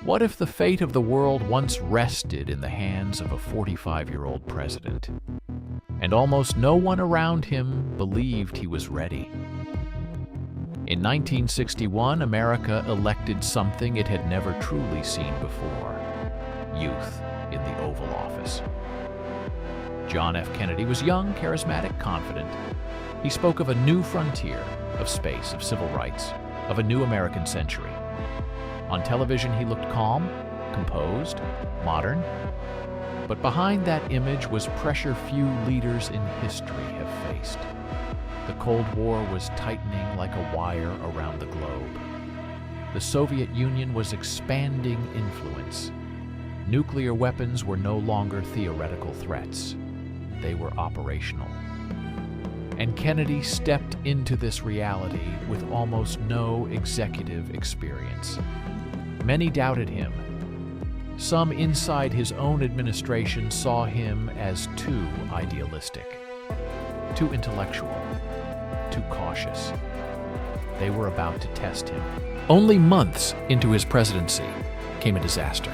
What if the fate of the world once rested in the hands of a 45-year-old president, and almost no one around him believed he was ready? In 1961, America elected something it had never truly seen before: youth in the Oval Office. John F. Kennedy was young, charismatic, confident. He spoke of a new frontier, of space, of civil rights, of a new American century. On television, he looked calm, composed, modern. But behind that image was pressure few leaders in history have faced. The Cold War was tightening like a wire around the globe. The Soviet Union was expanding influence. Nuclear weapons were no longer theoretical threats. They were operational. And Kennedy stepped into this reality with almost no executive experience. Many doubted him. Some inside his own administration saw him as too idealistic, too intellectual, too cautious. They were about to test him. Only months into his presidency came a disaster.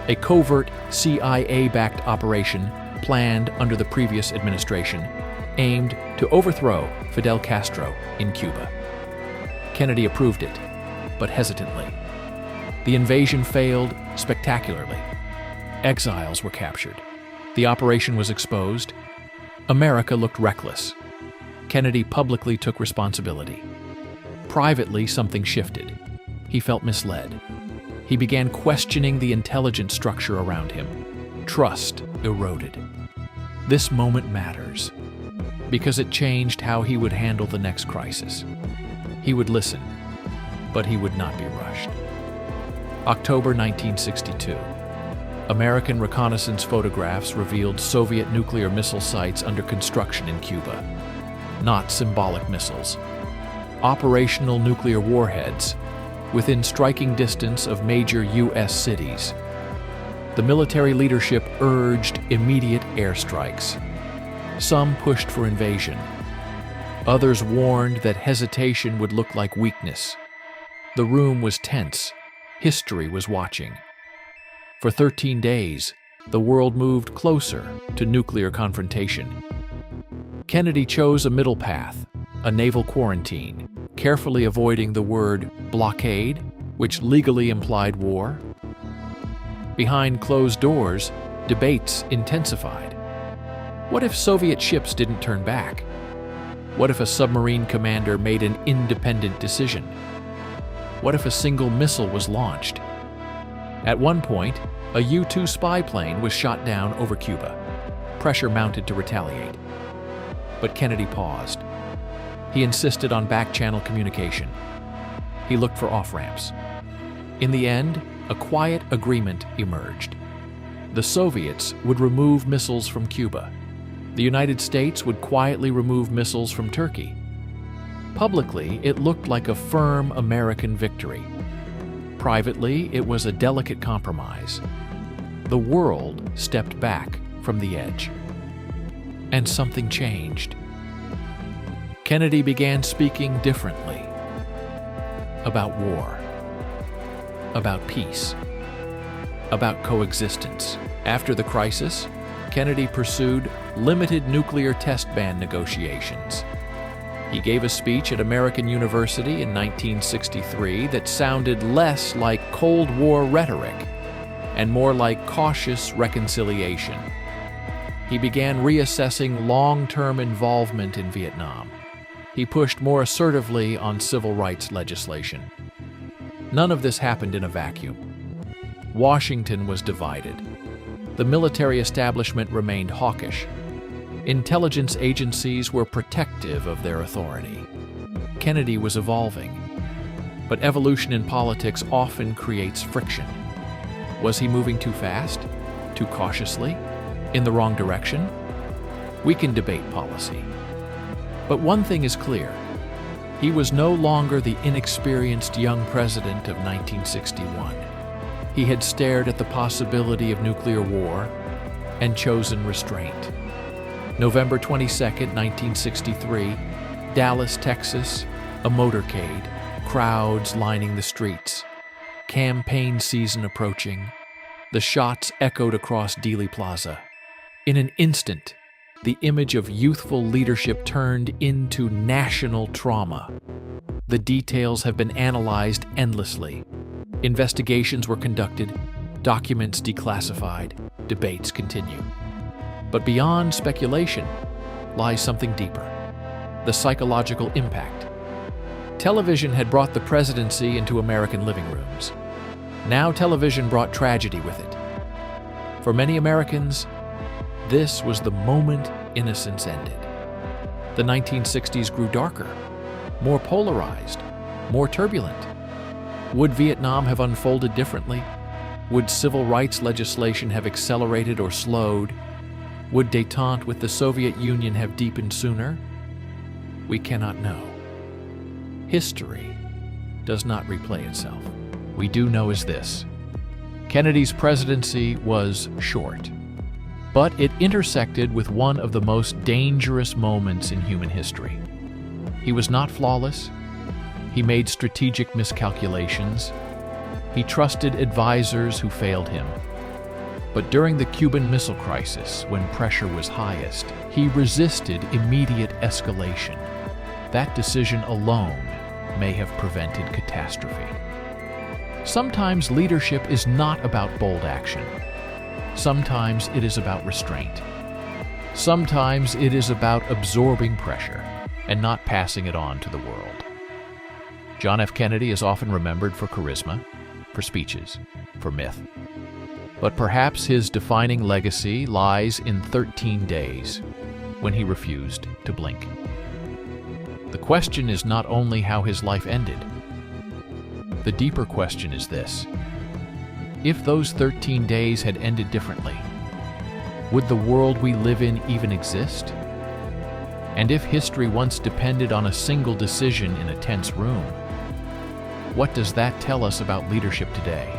A covert CIA-backed operation planned under the previous administration aimed to overthrow Fidel Castro in Cuba. Kennedy approved it, but hesitantly. The invasion failed spectacularly. Exiles were captured. The operation was exposed. America looked reckless. Kennedy publicly took responsibility. Privately, something shifted. He felt misled. He began questioning the intelligence structure around him. Trust eroded. This moment matters because it changed how he would handle the next crisis. He would listen, but he would not be rushed. October 1962. American reconnaissance photographs revealed Soviet nuclear missile sites under construction in Cuba. Not symbolic missiles. Operational nuclear warheads within striking distance of major U.S. cities. The military leadership urged immediate airstrikes. Some pushed for invasion. Others warned that hesitation would look like weakness. The room was tense. History was watching. For 13 days, the world moved closer to nuclear confrontation. Kennedy chose a middle path, a naval quarantine, carefully avoiding the word blockade, which legally implied war. Behind closed doors, debates intensified. What if Soviet ships didn't turn back? What if a submarine commander made an independent decision? What if a single missile was launched? At one point, a U-2 spy plane was shot down over Cuba. Pressure mounted to retaliate. But Kennedy paused. He insisted on back-channel communication. He looked for off-ramps. In the end, a quiet agreement emerged. The Soviets would remove missiles from Cuba. The United States would quietly remove missiles from Turkey. Publicly, it looked like a firm American victory. Privately, it was a delicate compromise. The world stepped back from the edge. And something changed. Kennedy began speaking differently. About war. About peace. About coexistence. After the crisis, Kennedy pursued limited nuclear test ban negotiations. He gave a speech at American University in 1963 that sounded less like Cold War rhetoric and more like cautious reconciliation. He began reassessing long-term involvement in Vietnam. He pushed more assertively on civil rights legislation. None of this happened in a vacuum. Washington was divided. The military establishment remained hawkish. Intelligence agencies were protective of their authority. Kennedy was evolving. But evolution in politics often creates friction. Was he moving too fast? Too cautiously? In the wrong direction? We can debate policy. But one thing is clear. He was no longer the inexperienced young president of 1961. He had stared at the possibility of nuclear war and chosen restraint. November 22, 1963, Dallas, Texas, a motorcade, crowds lining the streets. campaign season approaching, the shots echoed across Dealey Plaza. In an instant, the image of youthful leadership turned into national trauma. The details have been analyzed endlessly. Investigations were conducted, documents declassified, debates continue. But beyond speculation lies something deeper: the psychological impact. Television had brought the presidency into American living rooms. Now television brought tragedy with it. For many Americans, this was the moment innocence ended. The 1960s grew darker, more polarized, more turbulent. Would Vietnam have unfolded differently? Would civil rights legislation have accelerated or slowed? Would détente with the Soviet Union have deepened sooner? We cannot know. History does not replay itself. We do know is this: Kennedy's presidency was short, but it intersected with one of the most dangerous moments in human history. He was not flawless. He made strategic miscalculations. He trusted advisors who failed him. But during the Cuban Missile Crisis, when pressure was highest, he resisted immediate escalation. That decision alone may have prevented catastrophe. Sometimes leadership is not about bold action. Sometimes it is about restraint. Sometimes it is about absorbing pressure and not passing it on to the world. John F. Kennedy is often remembered for charisma, for speeches, for myth. But perhaps his defining legacy lies in 13 days, when he refused to blink. The question is not only how his life ended. The deeper question is this: if those 13 days had ended differently, would the world we live in even exist? And if history once depended on a single decision in a tense room, what does that tell us about leadership today?